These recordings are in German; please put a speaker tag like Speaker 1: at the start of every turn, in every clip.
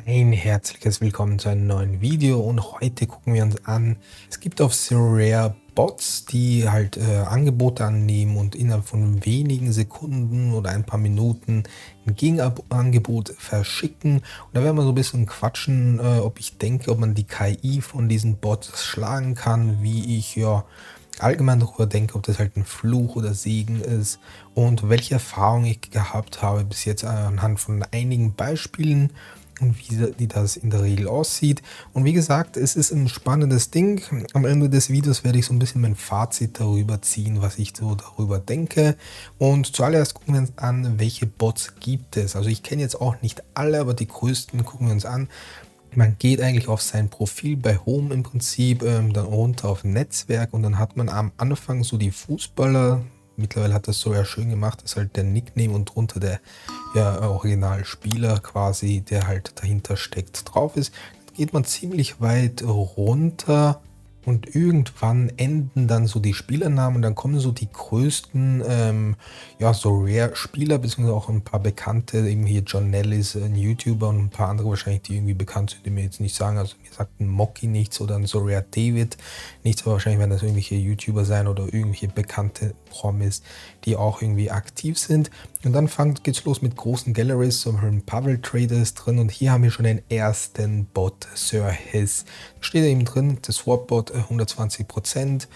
Speaker 1: Ein herzliches Willkommen zu einem neuen Video und heute gucken wir uns an, es gibt auf Sorare Bots, die halt Angebote annehmen und innerhalb von wenigen Sekunden oder ein paar Minuten ein Gegenangebot verschicken. Und da werden wir so ein bisschen quatschen, ob ich denke, ob man die KI von diesen Bots schlagen kann, wie ich ja allgemein darüber denke, ob das halt ein Fluch oder Segen ist und welche Erfahrungen ich gehabt habe bis jetzt anhand von einigen Beispielen und wie das in der Regel aussieht. Und wie gesagt, es ist ein spannendes Ding. Am Ende des Videos werde ich so ein bisschen mein Fazit darüber ziehen, was ich so darüber denke. Und zuallererst gucken wir uns an, welche Bots gibt es. Also ich kenne jetzt auch nicht alle, aber die größten gucken wir uns an. Man geht eigentlich auf sein Profil bei Home im Prinzip, dann runter auf Netzwerk und dann hat man am Anfang so die Fußballer. Mittlerweile hat das so ja schön gemacht, dass halt der Nickname und drunter der ja, Originalspieler quasi, der halt dahinter steckt, drauf ist. Dann geht man ziemlich weit runter und irgendwann enden dann so die Spielernamen und dann kommen so die größten, ja, so Rare-Spieler, beziehungsweise auch ein paar bekannte, eben hier John Nellis, ein YouTuber und ein paar andere wahrscheinlich, die irgendwie bekannt sind, die mir jetzt nicht sagen. Also mir sagt ein Mocky nichts oder ein so Rare David nichts, aber wahrscheinlich werden das irgendwelche YouTuber sein oder irgendwelche bekannte Promis, die auch irgendwie aktiv sind. Und dann geht's los mit großen Galleries, zum Beispiel ein Pavel Trader ist drin und hier haben wir schon den ersten Bot, Sir His. Steht eben drin, das Swap-Bot 120%.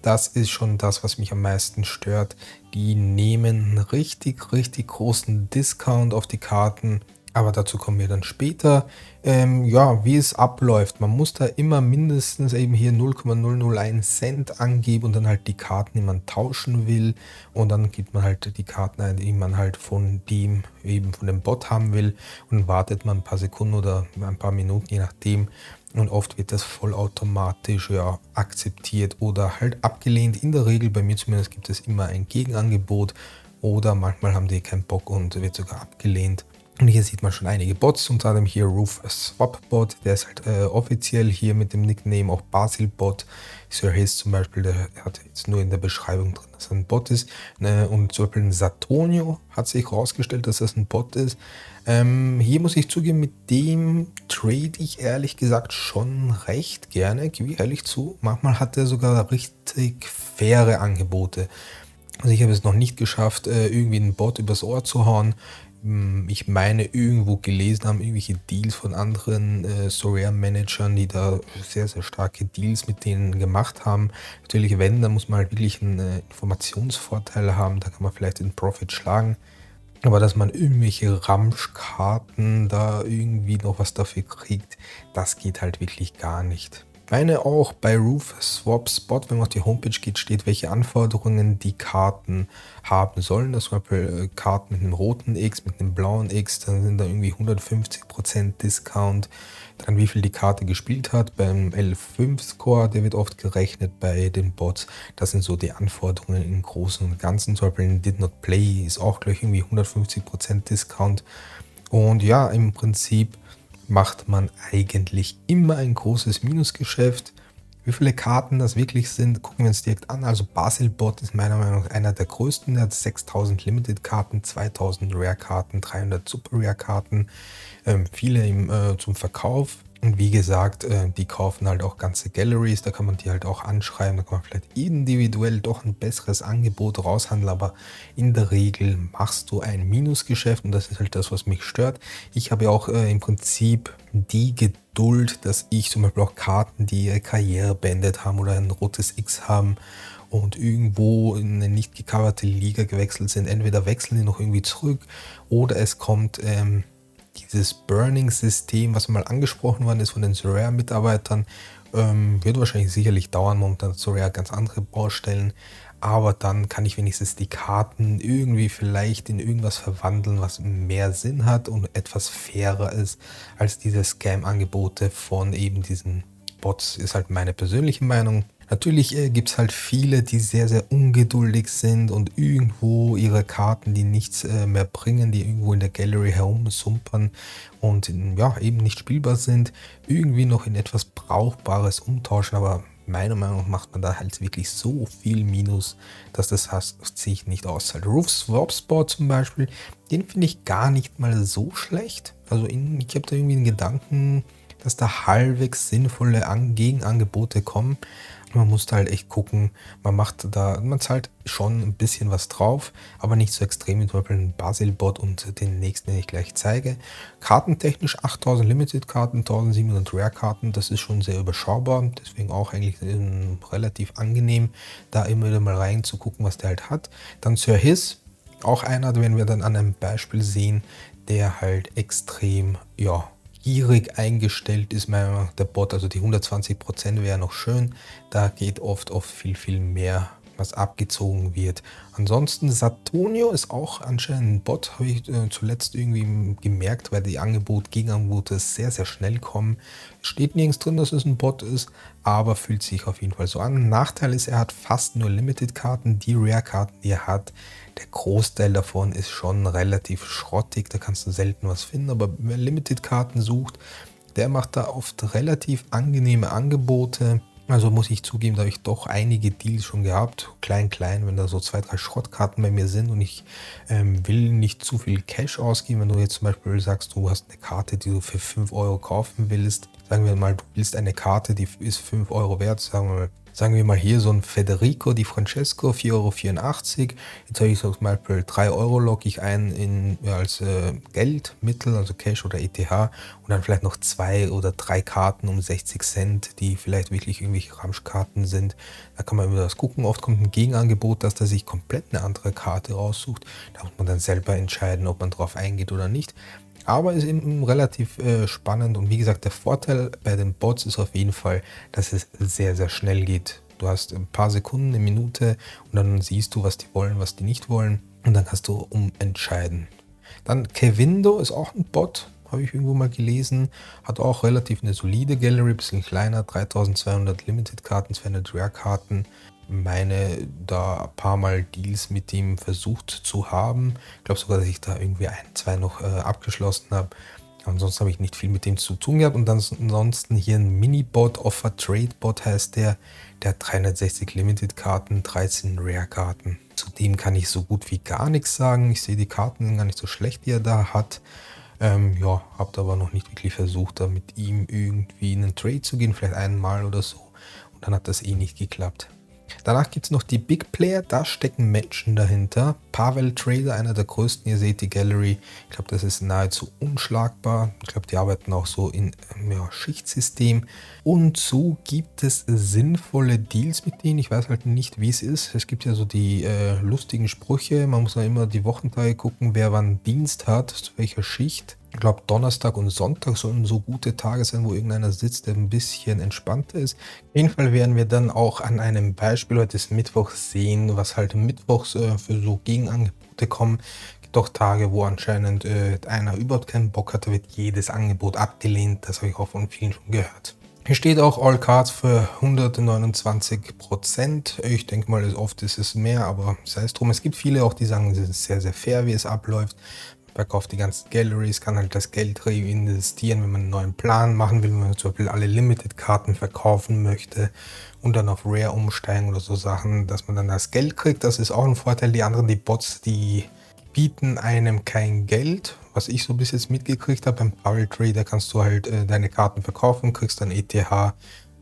Speaker 1: Das ist schon das, was mich am meisten stört. Die nehmen einen richtig, richtig großen Discount auf die Karten. Aber dazu kommen wir dann später. Ja, wie es abläuft. Man muss da immer mindestens eben hier 0,001 Cent angeben und dann halt die Karten, die man tauschen will. Und dann gibt man halt die Karten ein, die man halt von dem, eben von dem Bot haben will. Und dann wartet man ein paar Sekunden oder ein paar Minuten, je nachdem. Und oft wird das vollautomatisch ja akzeptiert oder halt abgelehnt. In der Regel, bei mir zumindest, gibt es immer ein Gegenangebot oder manchmal haben die keinen Bock und wird sogar abgelehnt. Und hier sieht man schon einige Bots, unter anderem hier Roof Swap Bot, der ist halt offiziell hier mit dem Nickname auch Basil Bot. Sir His zum Beispiel, der hat jetzt nur in der Beschreibung drin, dass er ein Bot ist. Und zum Beispiel ein Satonio hat sich herausgestellt, dass das ein Bot ist. Hier muss ich zugeben, mit dem trade ich ehrlich gesagt schon recht gerne, gebe ich ehrlich zu. Manchmal hat er sogar richtig faire Angebote. Also ich habe es noch nicht geschafft, irgendwie einen Bot übers Ohr zu hauen. Ich meine, irgendwo gelesen haben, irgendwelche Deals von anderen Sorare-Managern, die da sehr, sehr starke Deals mit denen gemacht haben. Natürlich, wenn, dann muss man halt wirklich einen Informationsvorteil haben, da kann man vielleicht den Profit schlagen. Aber dass man irgendwelche Ramschkarten da irgendwie noch was dafür kriegt, das geht halt wirklich gar nicht. Ich meine auch bei Roof Swap Spot, wenn man auf die Homepage geht, steht, welche Anforderungen die Karten haben sollen. Das zum Beispiel Karten mit einem roten X, mit einem blauen X, dann sind da irgendwie 150% Discount. Dann wie viel die Karte gespielt hat. Beim L5-Score, der wird oft gerechnet bei den Bots. Das sind so die Anforderungen im Großen und Ganzen. Zum Beispiel ein Did Not Play ist auch gleich irgendwie 150% Discount. Und ja, im Prinzip macht man eigentlich immer ein großes Minusgeschäft. Wie viele Karten das wirklich sind, gucken wir uns direkt an. Also Basilbot ist meiner Meinung nach einer der größten. Der hat 6000 Limited-Karten, 2000 Rare-Karten, 300 Super-Rare-Karten. Viele zum Verkauf. Und wie gesagt, die kaufen halt auch ganze Galleries, da kann man die halt auch anschreiben, da kann man vielleicht individuell doch ein besseres Angebot raushandeln, aber in der Regel machst du ein Minusgeschäft und das ist halt das, was mich stört. Ich habe ja auch im Prinzip die Geduld, dass ich zum Beispiel auch Karten, die ihre Karriere beendet haben oder ein rotes X haben und irgendwo in eine nicht gecoverte Liga gewechselt sind, entweder wechseln die noch irgendwie zurück oder es kommt dieses Burning-System, was mal angesprochen worden ist von den Sorare-Mitarbeitern, wird wahrscheinlich sicherlich dauern. Momentan hat Sorare ganz andere Baustellen. Aber dann kann ich wenigstens die Karten irgendwie vielleicht in irgendwas verwandeln, was mehr Sinn hat und etwas fairer ist als diese Scam-Angebote von eben diesen Bots, ist halt meine persönliche Meinung. Natürlich gibt es halt viele, die sehr, sehr ungeduldig sind und irgendwo ihre Karten, die nichts mehr bringen, die irgendwo in der Gallery herumsumpern und ja, eben nicht spielbar sind, irgendwie noch in etwas Brauchbares umtauschen. Aber meiner Meinung nach macht man da halt wirklich so viel Minus, dass das sich nicht auszahlt. Roof Swap Spot zum Beispiel, den finde ich gar nicht mal so schlecht. Also ich habe da irgendwie den Gedanken, dass da halbwegs sinnvolle Gegenangebote kommen. Man muss da halt echt gucken, man zahlt schon ein bisschen was drauf, aber nicht so extrem wie zum Beispiel ein Basil-Bot und den nächsten, den ich gleich zeige. Kartentechnisch 8000 Limited-Karten, 1700 Rare-Karten, das ist schon sehr überschaubar, deswegen auch eigentlich relativ angenehm, da immer wieder mal reinzugucken, was der halt hat. Dann Sir His, auch einer, den wir dann an einem Beispiel sehen, der halt extrem, ja, gierig eingestellt ist, meiner Meinung nach der Bot. Also die 120% wäre noch schön. Da geht oft viel, viel mehr, was abgezogen wird. Ansonsten Satonio ist auch anscheinend ein Bot, habe ich zuletzt irgendwie gemerkt, weil die Gegenangebote sehr, sehr schnell kommen. Steht nirgends drin, dass es ein Bot ist, aber fühlt sich auf jeden Fall so an. Nachteil ist, er hat fast nur Limited-Karten. Die Rare-Karten, die er hat, der Großteil davon ist schon relativ schrottig. Da kannst du selten was finden, aber wer Limited-Karten sucht, der macht da oft relativ angenehme Angebote. Also muss ich zugeben, da habe ich doch einige Deals schon gehabt. Klein, wenn da so 2, 3 Schrottkarten bei mir sind und ich will nicht zu viel Cash ausgeben. Wenn du jetzt zum Beispiel sagst, du hast eine Karte, die du für 5 Euro kaufen willst. Sagen wir mal, du willst eine Karte, die ist 5 Euro wert. Sagen wir mal hier so ein Federico Di Francesco, 4,84 Euro. Jetzt habe ich so zum Beispiel 3 Euro logge ich ein als Geldmittel, also Cash oder ETH und dann vielleicht noch 2 oder 3 Karten um 60 Cent, die vielleicht wirklich irgendwelche Ramschkarten sind. Da kann man über das gucken. Oft kommt ein Gegenangebot, dass der sich komplett eine andere Karte raussucht. Da muss man dann selber entscheiden, ob man drauf eingeht oder nicht. Aber ist eben relativ spannend und wie gesagt, der Vorteil bei den Bots ist auf jeden Fall, dass es sehr, sehr schnell geht. Du hast ein paar Sekunden, eine Minute und dann siehst du, was die wollen, was die nicht wollen und dann kannst du umentscheiden. Dann Kevindo ist auch ein Bot, habe ich irgendwo mal gelesen, hat auch relativ eine solide Gallery, bisschen kleiner, 3200 Limited-Karten, 200 Rare-Karten. Meine da ein paar Mal Deals mit ihm versucht zu haben. Ich glaube sogar, dass ich da irgendwie 1, 2 noch abgeschlossen habe. Ansonsten habe ich nicht viel mit dem zu tun gehabt. Und dann ansonsten hier ein Mini-Bot, Offer Trade Bot heißt der. Der hat 360 Limited-Karten, 13 Rare-Karten. Zudem kann ich so gut wie gar nichts sagen. Ich sehe die Karten gar nicht so schlecht, die er da hat. Ja, habe aber noch nicht wirklich versucht, da mit ihm irgendwie in einen Trade zu gehen. Vielleicht einmal oder so. Und dann hat das eh nicht geklappt. Danach gibt es noch die Big Player, da stecken Menschen dahinter. Pavel Trader, einer der größten, ihr seht die Gallery. Ich glaube, das ist nahezu unschlagbar. Ich glaube, die arbeiten auch so in Schichtsystem. Und so gibt es sinnvolle Deals mit denen. Ich weiß halt nicht, wie es ist. Es gibt ja so die lustigen Sprüche. Man muss ja immer die Wochentage gucken, wer wann Dienst hat, zu welcher Schicht. Ich glaube, Donnerstag und Sonntag sollen so gute Tage sein, wo irgendeiner sitzt, der ein bisschen entspannter ist. Auf jeden Fall werden wir dann auch an einem Beispiel, heute ist Mittwoch, sehen, was halt mittwochs für so Gegenangebote kommen. Es gibt auch Tage, wo anscheinend einer überhaupt keinen Bock hat, da wird jedes Angebot abgelehnt. Das habe ich auch von vielen schon gehört. Hier steht auch All Cards für 129%. Ich denke mal, oft ist es mehr, aber sei es drum. Es gibt viele auch, die sagen, es ist sehr, sehr fair, wie es abläuft. Verkauft die ganzen Galleries, kann halt das Geld reinvestieren, wenn man einen neuen Plan machen will, wenn man zum Beispiel alle Limited-Karten verkaufen möchte und dann auf Rare umsteigen oder so Sachen, dass man dann das Geld kriegt. Das ist auch ein Vorteil. Die anderen, die Bots, die bieten einem kein Geld. Was ich so bis jetzt mitgekriegt habe, beim Pavel Trader kannst du halt deine Karten verkaufen, kriegst dann ETH,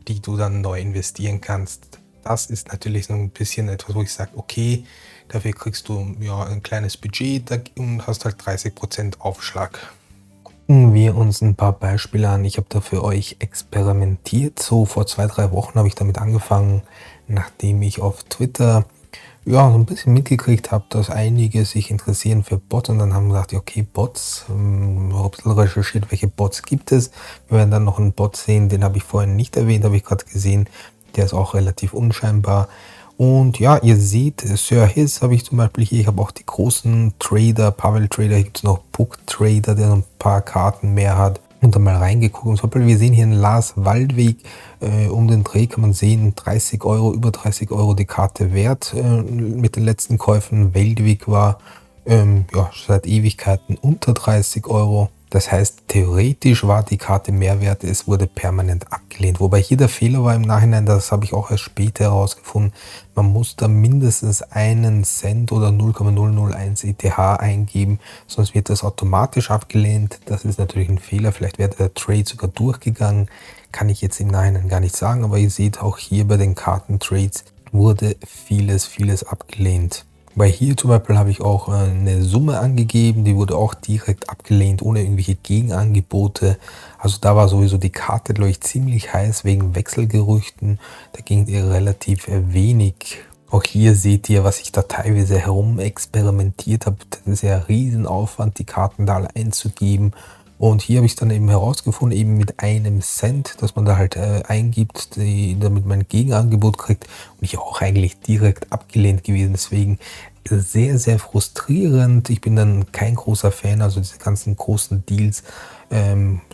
Speaker 1: die du dann neu investieren kannst. Das ist natürlich so ein bisschen etwas, wo ich sage, okay, dafür kriegst du ja ein kleines Budget und hast halt 30% Aufschlag. Gucken wir uns ein paar Beispiele an. Ich habe da für euch experimentiert. So vor 2, 3 Wochen habe ich damit angefangen, nachdem ich auf Twitter ja so ein bisschen mitgekriegt habe, dass einige sich interessieren für Bots und dann haben wir gesagt, okay, Bots, habe ein bisschen recherchiert, welche Bots gibt es. Wir werden dann noch einen Bot sehen, den habe ich vorhin nicht erwähnt, habe ich gerade gesehen. Der ist auch relativ unscheinbar. Und ja, ihr seht, Sir His habe ich zum Beispiel hier. Ich habe auch die großen Trader, Pavel Trader. Hier gibt es noch Puck Trader, der noch ein paar Karten mehr hat. Und dann mal reingeguckt. Und zum Beispiel, wir sehen hier einen Lars Waldweg. Um den Dreh kann man sehen, 30 Euro, über 30 Euro die Karte wert. Mit den letzten Käufen. Weltweg war ja seit Ewigkeiten unter 30 Euro. Das heißt, theoretisch war die Karte mehr wert, es wurde permanent abgelehnt. Wobei hier der Fehler war im Nachhinein, das habe ich auch erst später herausgefunden, man muss da mindestens einen Cent oder 0,001 ETH eingeben, sonst wird das automatisch abgelehnt. Das ist natürlich ein Fehler, vielleicht wäre der Trade sogar durchgegangen, kann ich jetzt im Nachhinein gar nicht sagen, aber ihr seht auch hier bei den Kartentrades wurde vieles abgelehnt. Weil hier zum Beispiel habe ich auch eine Summe angegeben, die wurde auch direkt abgelehnt, ohne irgendwelche Gegenangebote. Also da war sowieso die Karte, glaube ich, ziemlich heiß wegen Wechselgerüchten. Da ging ihr relativ wenig. Auch hier seht ihr, was ich da teilweise herum experimentiert habe. Das ist ja ein Riesenaufwand, die Karten da alle einzugeben. Und hier habe ich dann eben herausgefunden, eben mit einem Cent, dass man da halt eingibt, damit man ein Gegenangebot kriegt. Und ich auch eigentlich direkt abgelehnt gewesen. Deswegen sehr frustrierend. Ich bin dann kein großer Fan, also diese ganzen großen Deals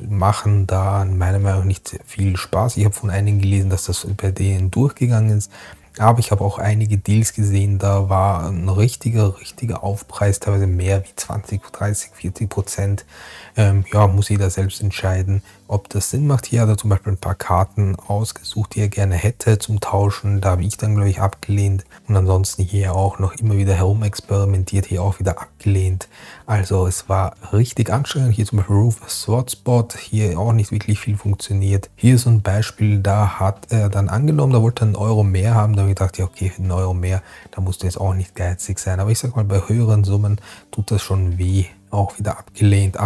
Speaker 1: machen da meiner Meinung nach nicht viel Spaß. Ich habe von einigen gelesen, dass das bei denen durchgegangen ist. Aber ich habe auch einige Deals gesehen, da war ein richtiger Aufpreis, teilweise mehr wie 20, 30, 40%. Ja, muss jeder selbst entscheiden, ob das Sinn macht. Hier hat er zum Beispiel ein paar Karten ausgesucht, die er gerne hätte zum Tauschen. Da habe ich dann, glaube ich, abgelehnt. Und ansonsten hier auch noch immer wieder herumexperimentiert, hier auch wieder abgelehnt. Also es war richtig anstrengend. Hier zum Beispiel Rufus Swordspot, hier auch nicht wirklich viel funktioniert. Hier ist so ein Beispiel, da hat er dann angenommen, da wollte er einen Euro mehr haben. Da habe ich gedacht, ja okay, einen Euro mehr, da musst du jetzt auch nicht geizig sein. Aber ich sag mal, bei höheren Summen tut das schon weh. Auch wieder abgelehnt.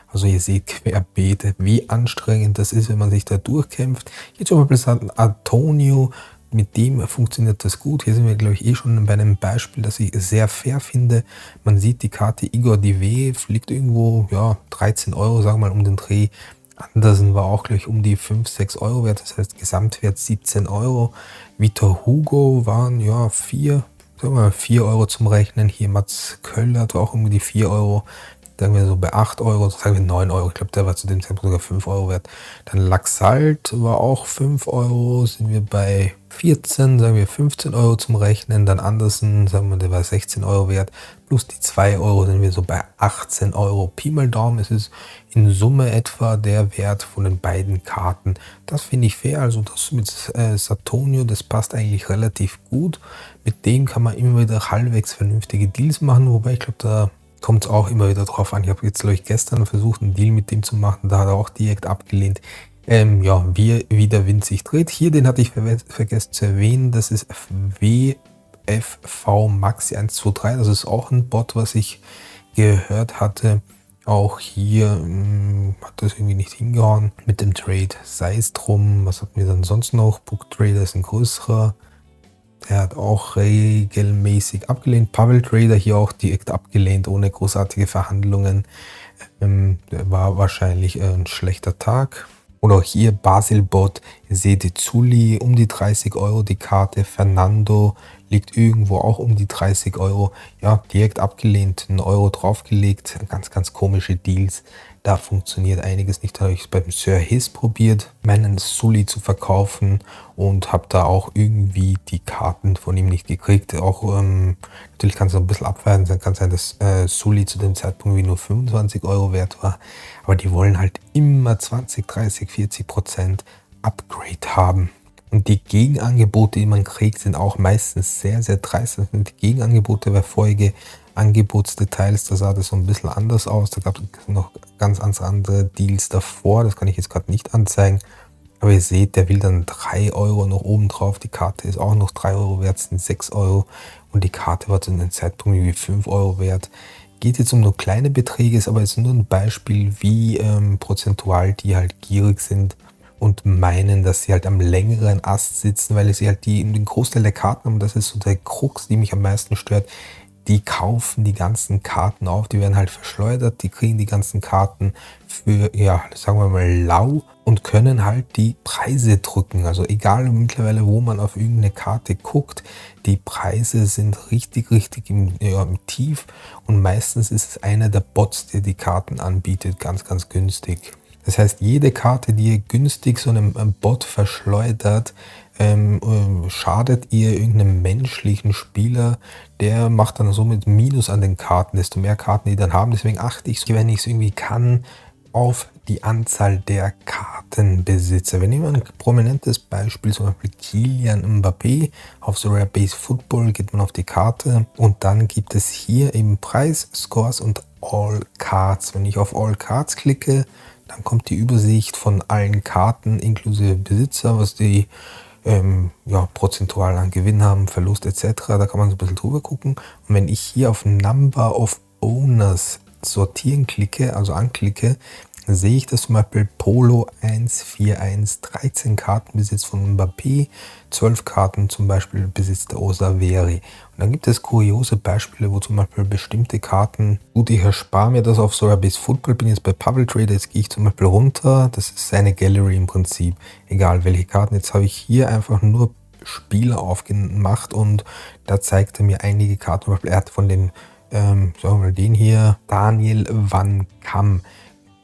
Speaker 1: Also ihr seht querbeet, wie anstrengend das ist, wenn man sich da durchkämpft. Hier zum Beispiel ist Antonio, mit dem funktioniert das gut. Hier sind wir, glaube ich, eh schon bei einem Beispiel, das ich sehr fair finde. Man sieht die Karte Igor Dive, liegt irgendwo, ja, 13 Euro, sagen wir mal, um den Dreh. Andersen war auch gleich um die 5, 6 Euro wert, das heißt Gesamtwert 17 Euro. Vitor Hugo waren, ja, 4 Euro zum Rechnen. Hier Mats Köller war auch irgendwie die 4 Euro. Sagen wir so bei 8 Euro, sagen wir 9 Euro. Ich glaube, der war zu dem Zeitpunkt sogar 5 Euro wert. Dann Laxalt war auch 5 Euro. Sind wir bei 14, sagen wir 15 Euro zum Rechnen. Dann Andersen, sagen wir, der war 16 Euro wert. Plus die 2 Euro sind wir so bei 18 Euro. Pi mal Daumen, es ist in Summe etwa der Wert von den beiden Karten. Das finde ich fair. Also das mit Satonio, das passt eigentlich relativ gut. Mit dem kann man immer wieder halbwegs vernünftige Deals machen. Wobei ich glaube, da kommt es auch immer wieder drauf an. Ich habe jetzt, glaube ich, gestern versucht, einen Deal mit dem zu machen. Da hat er auch direkt abgelehnt. Ja, wie der Wind sich dreht. Hier, den hatte ich vergessen zu erwähnen. Das ist WFV Maxi 123. Das ist auch ein Bot, was ich gehört hatte. Auch hier hat das irgendwie nicht hingehauen mit dem Trade. Sei es drum. Was hatten wir dann sonst noch? Book Trader ist ein größerer. Der hat auch regelmäßig abgelehnt. Pavel Trader hier auch direkt abgelehnt, ohne großartige Verhandlungen. War wahrscheinlich ein schlechter Tag. Oder auch hier Basilbot, ihr seht Zuli um die 30 Euro die Karte. Fernando liegt irgendwo auch um die 30 Euro. Ja, direkt abgelehnt, 1 Euro draufgelegt. Ganz komische Deals. Da funktioniert einiges nicht. Da habe ich beim Sir His probiert, meinen Sully zu verkaufen und habe da auch irgendwie die Karten von ihm nicht gekriegt. Auch natürlich kann es ein bisschen abweichen. Dann kann es sein, dass Sully zu dem Zeitpunkt wie nur 25 Euro wert war. Aber die wollen halt immer 20, 30, 40% Upgrade haben. Und die Gegenangebote, die man kriegt, sind auch meistens sehr dreist. Das sind die Gegenangebote bei vorige Angebotsdetails, da sah das so ein bisschen anders aus. Da gab es noch ganz andere Deals davor. Das kann ich jetzt gerade nicht anzeigen. Aber ihr seht, der will dann 3 Euro noch oben drauf. Die Karte ist auch noch 3 Euro wert, sind 6 Euro. Und die Karte war zu einem Zeitpunkt wie 5 Euro wert. Geht jetzt um nur kleine Beträge, ist aber jetzt nur ein Beispiel, wie prozentual die halt gierig sind und meinen, dass sie halt am längeren Ast sitzen, weil sie halt den Großteil der Karten haben. Das ist so der Krux, die mich am meisten stört. Die kaufen die ganzen Karten auf, die werden halt verschleudert, die kriegen die ganzen Karten für, ja, sagen wir mal, lau und können halt die Preise drücken. Also egal mittlerweile, wo man auf irgendeine Karte guckt, die Preise sind richtig im Tief und meistens ist es einer der Bots, der die Karten anbietet, ganz günstig. Das heißt, jede Karte, die ihr günstig so einem Bot verschleudert, schadet ihr irgendeinem menschlichen Spieler, der macht dann somit Minus an den Karten, desto mehr Karten die dann haben. Deswegen achte ich, wenn ich es irgendwie kann, auf die Anzahl der Kartenbesitzer. Wir nehmen ein prominentes Beispiel, zum Beispiel Kylian Mbappé. Auf so Rare Base Football geht man auf die Karte und dann gibt es hier eben Preis, Scores und All Cards. Wenn ich auf All Cards klicke, dann kommt die Übersicht von allen Karten inklusive Besitzer, was die ja, prozentual an Gewinn haben, Verlust etc. Da kann man so ein bisschen drüber gucken. Und wenn ich hier auf Number of Owners sortieren klicke, also anklicke, sehe ich, dass zum Beispiel Polo 141 13 Karten besitzt von Mbappé, 12 Karten zum Beispiel besitzt der Osaveri. Und dann gibt es kuriose Beispiele, wo zum Beispiel bestimmte Karten, gut, ich erspare mir das auf Solar Base Football, bin jetzt bei Pavel Trader, jetzt gehe ich zum Beispiel runter, das ist seine Gallery im Prinzip, egal welche Karten, jetzt habe ich hier einfach nur Spieler aufgemacht und da zeigt er mir einige Karten, zum Beispiel er hat von den, sagen wir mal den hier, Daniel Van Kam,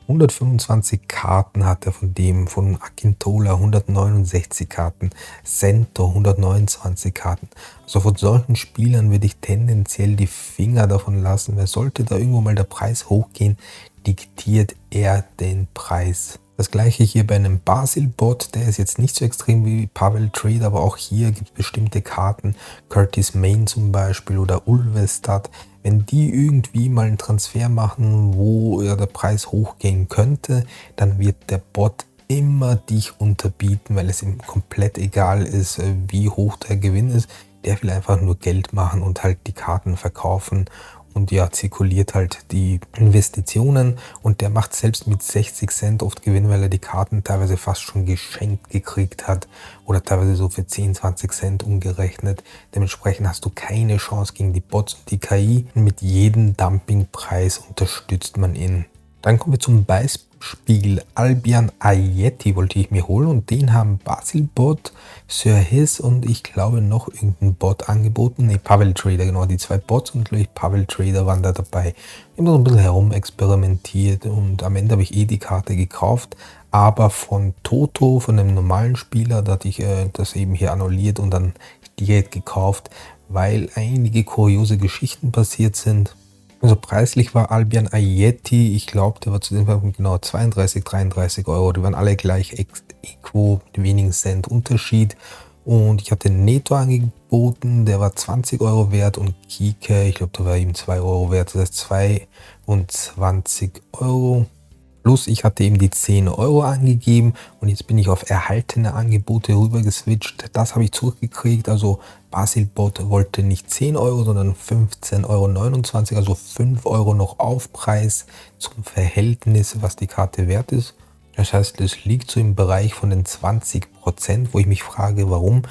Speaker 1: 125 Karten hat er von dem, von Akintola 169 Karten, Cento 129 Karten. Also von solchen Spielern würde ich tendenziell die Finger davon lassen, weil sollte da irgendwo mal der Preis hochgehen, diktiert er den Preis. Das gleiche hier bei einem Basil-Bot, der ist jetzt nicht so extrem wie Pavel Trader, aber auch hier gibt es bestimmte Karten, Curtis Main zum Beispiel oder Ulvestad. Wenn die irgendwie mal einen Transfer machen, wo ja der Preis hochgehen könnte, dann wird der Bot immer dich unterbieten, weil es ihm komplett egal ist, wie hoch der Gewinn ist. Der will einfach nur Geld machen und halt die Karten verkaufen und ja, zirkuliert halt die Investitionen und der macht selbst mit 60 Cent oft Gewinn, weil er die Karten teilweise fast schon geschenkt gekriegt hat oder teilweise so für 10, 20 Cent umgerechnet. Dementsprechend hast du keine Chance gegen die Bots und die KI. Mit jedem Dumpingpreis unterstützt man ihn. Dann kommen wir zum Beispiel Albion Ayeti wollte ich mir holen und den haben Basilbot, Sir His und ich glaube noch irgendein Bot angeboten. Ne, Pavel Trader, genau, die zwei Bots und natürlich Pavel Trader waren da dabei. Ich habe so ein bisschen herumexperimentiert und am Ende habe ich die Karte gekauft, aber von Toto, von einem normalen Spieler, da hatte ich das eben hier annulliert und dann direkt gekauft, weil einige kuriose Geschichten passiert sind. Also preislich war Albion Ayeti, ich glaube, der war zu dem Zeitpunkt genau 32, 33 Euro. Die waren alle gleich equo, wenigen Cent Unterschied. Und ich hatte Neto angeboten, der war 20 Euro wert und Kike, ich glaube, der war eben 2 Euro wert. Das heißt 22 Euro. Plus ich hatte eben die 10 Euro angegeben und jetzt bin ich auf erhaltene Angebote rüber geswitcht. Das habe ich zurückgekriegt. Also Basilbot wollte nicht 10 Euro, sondern 15,29 Euro, also 5 Euro noch Aufpreis zum Verhältnis, was die Karte wert ist. Das heißt, es liegt so im Bereich von den 20%, wo ich mich frage, warum.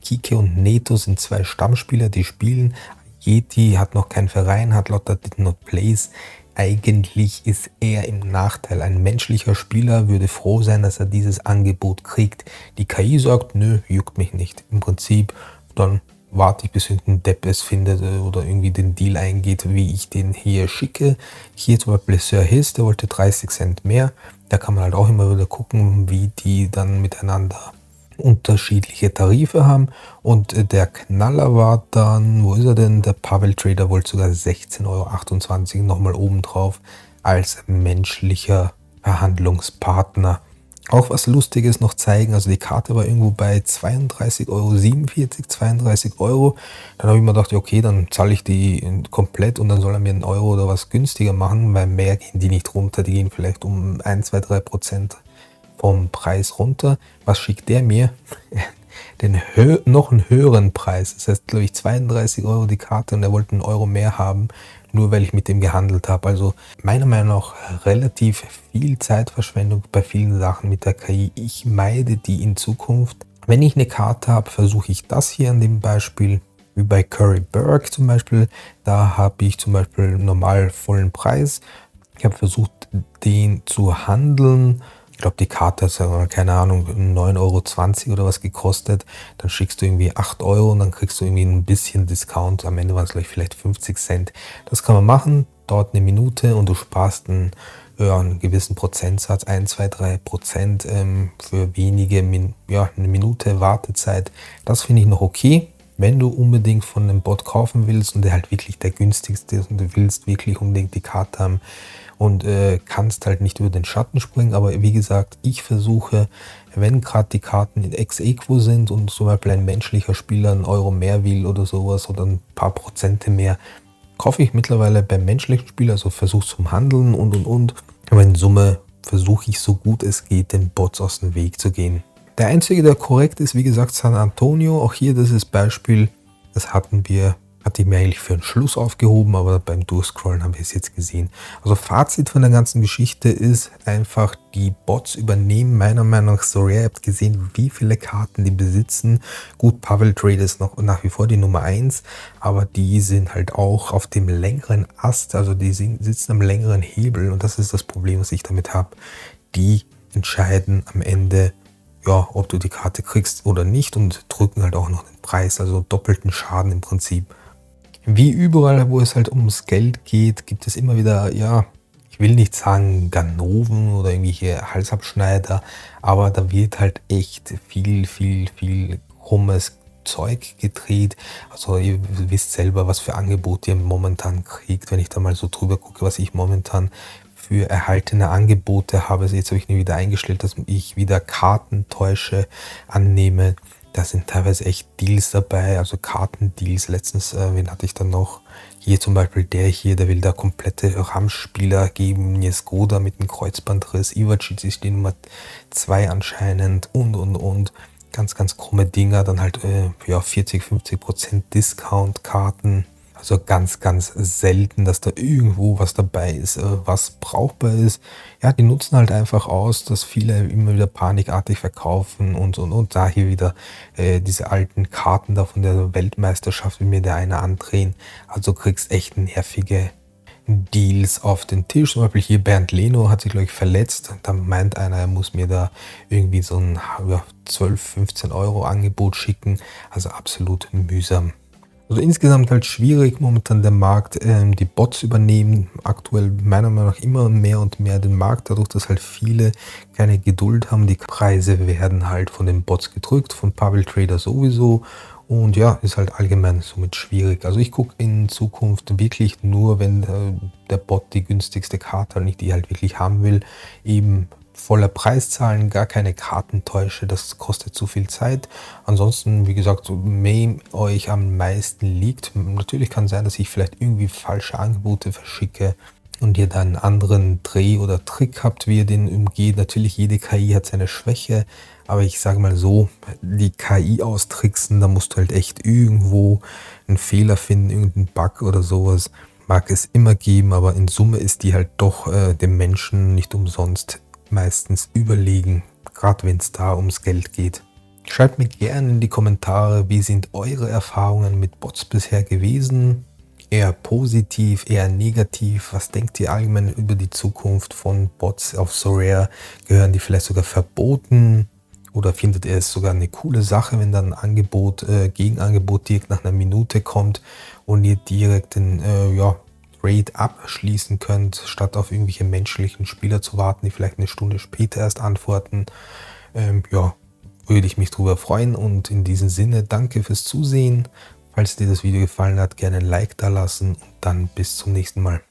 Speaker 1: Kike und Neto sind zwei Stammspieler, die spielen. Yeti hat noch keinen Verein, hat Lotta Did Not Plays. Eigentlich ist er im Nachteil. Ein menschlicher Spieler würde froh sein, dass er dieses Angebot kriegt. Die KI sagt, nö, juckt mich nicht. Im Prinzip, dann warte ich, bis irgendein Depp es findet oder irgendwie den Deal eingeht, wie ich den hier schicke. Hier zum Beispiel Sir His, der wollte 30 Cent mehr. Da kann man halt auch immer wieder gucken, wie die dann miteinander unterschiedliche Tarife haben und der Knaller war dann, wo ist er denn? Der Pavel Trader wollte sogar 16,28 Euro nochmal obendrauf als menschlicher Verhandlungspartner. Auch was Lustiges noch zeigen, also die Karte war irgendwo bei 32,47 Euro, 32 Euro. Dann habe ich mir gedacht, okay, dann zahle ich die komplett und dann soll er mir einen Euro oder was günstiger machen, weil mehr gehen die nicht runter, die gehen vielleicht um 1, 2, 3% vom Preis runter. Was schickt der mir? Noch einen höheren Preis. Das heißt, glaube ich, 32 Euro die Karte und er wollte einen Euro mehr haben, nur weil ich mit dem gehandelt habe. Also meiner Meinung nach relativ viel Zeitverschwendung bei vielen Sachen mit der KI. Ich meide die in Zukunft. Wenn ich eine Karte habe, versuche ich das hier an dem Beispiel, wie bei Curry Burke zum Beispiel. Da habe ich zum Beispiel normal vollen Preis. Ich habe versucht, den zu handeln. Ich glaube, die Karte hat, keine Ahnung, 9,20 Euro oder was gekostet. Dann schickst du irgendwie 8 Euro und dann kriegst du irgendwie ein bisschen Discount. Am Ende waren es gleich vielleicht 50 Cent. Das kann man machen, dauert eine Minute und du sparst einen ja, einen gewissen Prozentsatz, 1, 2, 3%, für wenige ja, eine Minute Wartezeit. Das finde ich noch okay. Wenn du unbedingt von einem Bot kaufen willst und der halt wirklich der günstigste ist und du willst wirklich unbedingt die Karte haben und kannst halt nicht über den Schatten springen. Aber wie gesagt, ich versuche, wenn gerade die Karten in Ex-Aequo sind und zum Beispiel ein menschlicher Spieler einen Euro mehr will oder sowas oder ein paar Prozente mehr, kaufe ich mittlerweile beim menschlichen Spieler, also versuche zum Handeln und. Aber in Summe versuche ich so gut es geht, den Bots aus dem Weg zu gehen. Der einzige, der korrekt ist, wie gesagt, San Antonio. Auch hier dieses Beispiel, das hatte ich mir eigentlich für einen Schluss aufgehoben, aber beim Durchscrollen haben wir es jetzt gesehen. Also Fazit von der ganzen Geschichte ist einfach, die Bots übernehmen meiner Meinung nach so rare. Ihr habt gesehen, wie viele Karten die besitzen. Gut, Pavel Trade ist noch nach wie vor die Nummer 1, aber die sind halt auch auf dem längeren Ast, also die sitzen am längeren Hebel und das ist das Problem, was ich damit habe. Die entscheiden am Ende, ja, ob du die Karte kriegst oder nicht und drücken halt auch noch den Preis, also doppelten Schaden im Prinzip. Wie überall, wo es halt ums Geld geht, gibt es immer wieder, ja, ich will nicht sagen Ganoven oder irgendwelche Halsabschneider, aber da wird halt echt viel krummes Zeug gedreht. Also ihr wisst selber, was für Angebote ihr momentan kriegt. Wenn ich da mal so drüber gucke, was ich momentan für erhaltene Angebote habe. Also jetzt habe ich wieder eingestellt, dass ich wieder Kartentäusche annehme. Da sind teilweise echt Deals dabei, also Kartendeals. Letztens, wen hatte ich dann noch? Hier zum Beispiel der will da komplette Ramspieler geben. Nieskoda mit einem Kreuzbandriss. Ivacic ist die Nummer 2 anscheinend und. Ganz krumme Dinger. Dann halt ja, 40-50% Discount-Karten. Also ganz selten, dass da irgendwo was dabei ist, was brauchbar ist. Ja, die nutzen halt einfach aus, dass viele immer wieder panikartig verkaufen und. Da hier wieder diese alten Karten da von der Weltmeisterschaft, wie mir der eine andrehen. Also kriegst echt nervige Deals auf den Tisch. Zum Beispiel hier Bernd Leno hat sich, glaube ich, verletzt. Da meint einer, er muss mir da irgendwie so ein ja, 12, 15 Euro Angebot schicken. Also absolut mühsam. Also insgesamt halt schwierig momentan der Markt. Die Bots übernehmen aktuell meiner Meinung nach immer mehr und mehr den Markt, dadurch, dass halt viele keine Geduld haben. Die Preise werden halt von den Bots gedrückt, von Pavel Trader sowieso. Und ja, ist halt allgemein somit schwierig. Also ich gucke in Zukunft wirklich nur, wenn der Bot die günstigste Karte, halt nicht die halt wirklich haben will, eben voller Preis zahlen, gar keine Kartentäusche, das kostet zu viel Zeit. Ansonsten, wie gesagt, so wem euch am meisten liegt. Natürlich kann sein, dass ich vielleicht irgendwie falsche Angebote verschicke und ihr dann einen anderen Dreh oder Trick habt, wie ihr den umgeht. Natürlich, jede KI hat seine Schwäche, aber ich sage mal so, die KI austricksen, da musst du halt echt irgendwo einen Fehler finden, irgendeinen Bug oder sowas. Mag es immer geben, aber in Summe ist die halt doch dem Menschen nicht umsonst meistens überlegen, gerade wenn es da ums Geld geht. Schreibt mir gerne in die Kommentare, wie sind eure Erfahrungen mit Bots bisher gewesen? Eher positiv, eher negativ? Was denkt ihr allgemein über die Zukunft von Bots auf Sorare? Gehören die vielleicht sogar verboten? Oder findet ihr es sogar eine coole Sache, wenn dann ein Angebot, Gegenangebot direkt nach einer Minute kommt und ihr direkt den ja, Raid abschließen könnt, statt auf irgendwelche menschlichen Spieler zu warten, die vielleicht eine Stunde später erst antworten? Ja, würde ich mich drüber freuen und in diesem Sinne danke fürs Zusehen. Falls dir das Video gefallen hat, gerne ein Like da lassen und dann bis zum nächsten Mal.